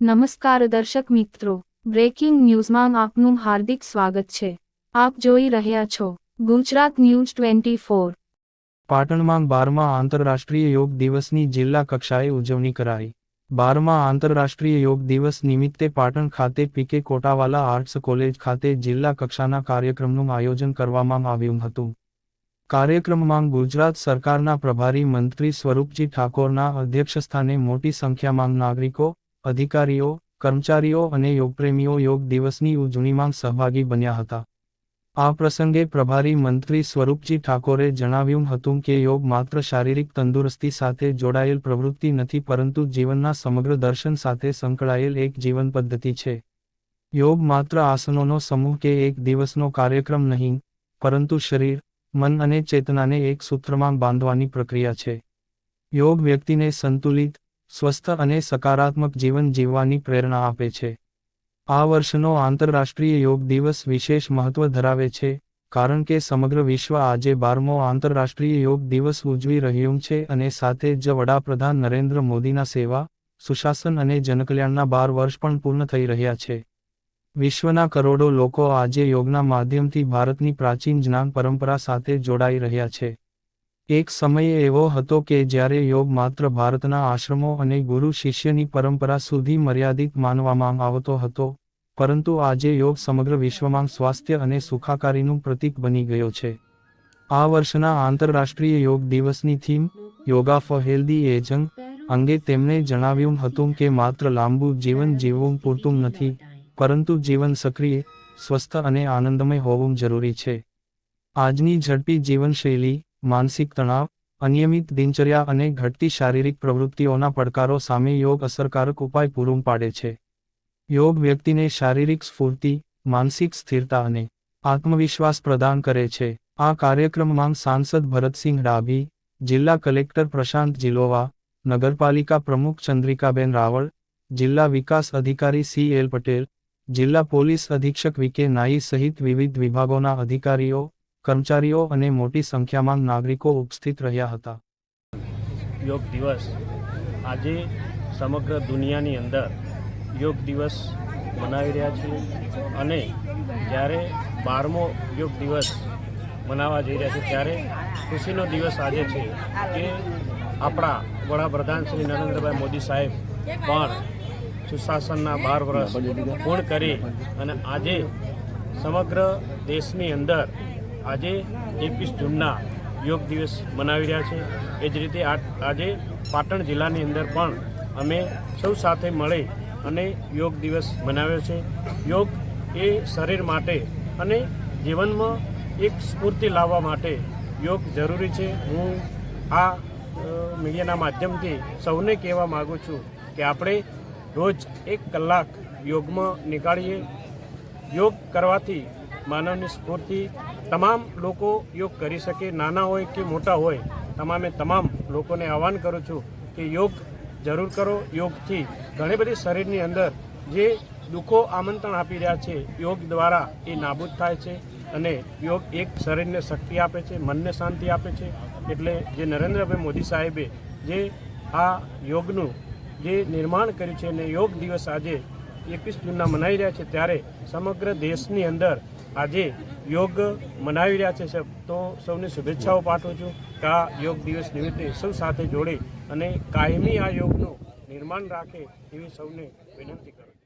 નમસ્કાર દર્શક મિત્રો, બ્રેકિંગ ન્યૂઝમાં આપનું હાર્દિક સ્વાગત છે। આપ જોઈ રહ્યા છો ગુજરાત ન્યૂઝ 24। પાટણમાં 12મા આંતરરાષ્ટ્રીય યોગ દિવસની જિલ્લા કક્ષાએ ઉજવણી કરાઈ। 12મા આંતરરાષ્ટ્રીય યોગ દિવસ નિમિત્તે પાટણ ખાતે પીકે કોટાવાલા આર્ટ્સ કોલેજ ખાતે જિલ્લા કક્ષાના કાર્યક્રમનું આયોજન કરવામાં આવ્યું હતું। કાર્યક્રમમાં ગુજરાત સરકારના પ્રભારી મંત્રી સ્વરૂપજી ઠાકોરના અધ્યક્ષસ્થાને મોટી સંખ્યામાં નાગરિકો, અધિકારીઓ, કર્મચારીઓ અને યોગપ્રેમીઓ યોગ દિવસની ઉજવણીમાં સહભાગી બન્યા હતા। આ પ્રસંગે પ્રભારી મંત્રી સ્વરૂપજી ઠાકોરે જણાવ્યું હતું કે યોગ માત્ર શારીરિક તંદુરસ્તી સાથે જોડાયેલ પ્રવૃત્તિ નથી પરંતુ જીવનના સમગ્ર દર્શન સાથે સંકળાયેલ એક જીવન પદ્ધતિ છે। યોગ માત્ર આસનોનો સમૂહ કે એક દિવસનો કાર્યક્રમ નહીં, પરંતુ શરીર, મન અને ચેતનાને એક સૂત્રમાં બાંધવાની પ્રક્રિયા છે। યોગ વ્યક્તિને સંતુલિત, સ્વસ્થ અને સકારાત્મક જીવન જીવવાની પ્રેરણા આપે છે। આ વર્ષનો આંતરરાષ્ટ્રીય યોગ દિવસ વિશેષ મહત્વ ધરાવે છે, કારણ કે સમગ્ર વિશ્વ આજે 12મો આંતરરાષ્ટ્રીય યોગ દિવસ ઉજવી રહ્યું છે અને સાથે જ વડાપ્રધાન નરેન્દ્ર મોદીના સેવા, સુશાસન અને જનકલ્યાણના 12 વર્ષ પણ પૂર્ણ થઈ રહ્યા છે। વિશ્વના કરોડો લોકો આજે યોગના માધ્યમથી ભારતની પ્રાચીન જ્ઞાન પરંપરા સાથે જોડાઈ રહ્યા છે। એક સમય એવો હતો કે જ્યારે યોગ માત્ર ભારતના આશ્રમો અને ગુરુ શિષ્યની પરંપરા સુધી મર્યાદિત માનવામાં આવતો હતો, પરંતુ આજે યોગ સમગ્ર વિશ્વમાં સ્વાસ્થ્ય અને સુખાકારીનું પ્રતીક બની ગયો છે। આ વર્ષના આંતરરાષ્ટ્રીય યોગ દિવસની theme, yoga for healthy ageing, અંગે તેમણે જણાવ્યું હતું કે માત્ર લાંબુ જીવન જીવવું પૂરતું નથી, પરંતુ જીવન સક્રિય, સ્વસ્થ અને આનંદમય હોવું જરૂરી છે। આજની ઝડપી જીવનશૈલી, માનસિક તણાવ, અનિયમિત દિનચર્યા અને ઘટતી શારીરિક પ્રવૃત્તિઓના પડકારો સામે યોગ અસરકારક ઉપાય પૂરું પાડે છે। યોગ વ્યક્તિને શારીરિક સ્ફૂર્તિ, માનસિક સ્થિરતા અને આત્મવિશ્વાસ પ્રદાન કરે છે। આ કાર્યક્રમમાં સાંસદ ભરતસિંહ ડાભી, જિલ્લા કલેક્ટર પ્રશાંત જિલોવા, નગરપાલિકા પ્રમુખ ચંદ્રિકાબેન રાવળ, જિલ્લા વિકાસ અધિકારી CL પટેલ, જિલ્લા પોલીસ અધિક્ષક VK નાઈ સહિત વિવિધ વિભાગોના અધિકારીઓ, કર્મચારીઓ અને મોટી સંખ્યામાં નાગરિકો ઉપસ્થિત રહ્યા હતા। યોગ દિવસ આજે સમગ્ર દુનિયાની અંદર યોગ દિવસ મનાવી રહ્યા છીએ અને જ્યારે 12મો યોગ દિવસ મનાવવા જઈ રહ્યા છે ત્યારે ખુશીનો દિવસ આજે છે કે આપણા વડાપ્રધાન શ્રી નરેન્દ્રભાઈ મોદી સાહેબ પણ સુશાસનના 12 વર્ષ પૂર્ણ કરી અને આજે સમગ્ર દેશની અંદર આજે 21 જૂનના યોગ દિવસ મનાવી રહ્યા છે। એ જ રીતે આજે પાટણ જિલ્લાની અંદર પણ અમે સૌ સાથે મળી અને યોગ દિવસ મનાવ્યો છે। યોગ એ શરીર માટે અને જીવનમાં એક સ્ફૂર્તિ લાવવા માટે યોગ જરૂરી છે। હું આ મીડિયાના માધ્યમથી સૌને કહેવા માગું છું કે આપણે રોજ 1 કલાક યોગમાં નીકાળીએ। યોગ કરવાથી માનવની સ્ફૂર્તિ તમામ લોકો યોગ કરી શકે, નાના હોય કે મોટા હોય, તમામ લોકોને આહ્વાન કરું છું કે યોગ જરૂર કરો। યોગથી ઘણી બધી શરીરની અંદર જે દુઃખો આમંત્રણ આપી રહ્યા છે, યોગ દ્વારા એ નાબૂદ થાય છે અને યોગ એક શરીરને શક્તિ આપે છે, મનને શાંતિ આપે છે। એટલે જે નરેન્દ્રભાઈ મોદી સાહેબે જે આ યોગનું જે નિર્માણ કર્યું છે અને યોગ દિવસ આજે 21 જૂનના મનાવી રહ્યા છે ત્યારે સમગ્ર દેશની અંદર આજે યોગ મનાવી રહ્યા છે। તો સૌને શુભેચ્છાઓ પાઠવું છું કે આ યોગ દિવસ નિમિત્તે સૌ સાથે જોડી અને કાયમી આ યોગનું નિર્માણ રાખે એવી સૌને વિનંતી કરું છું।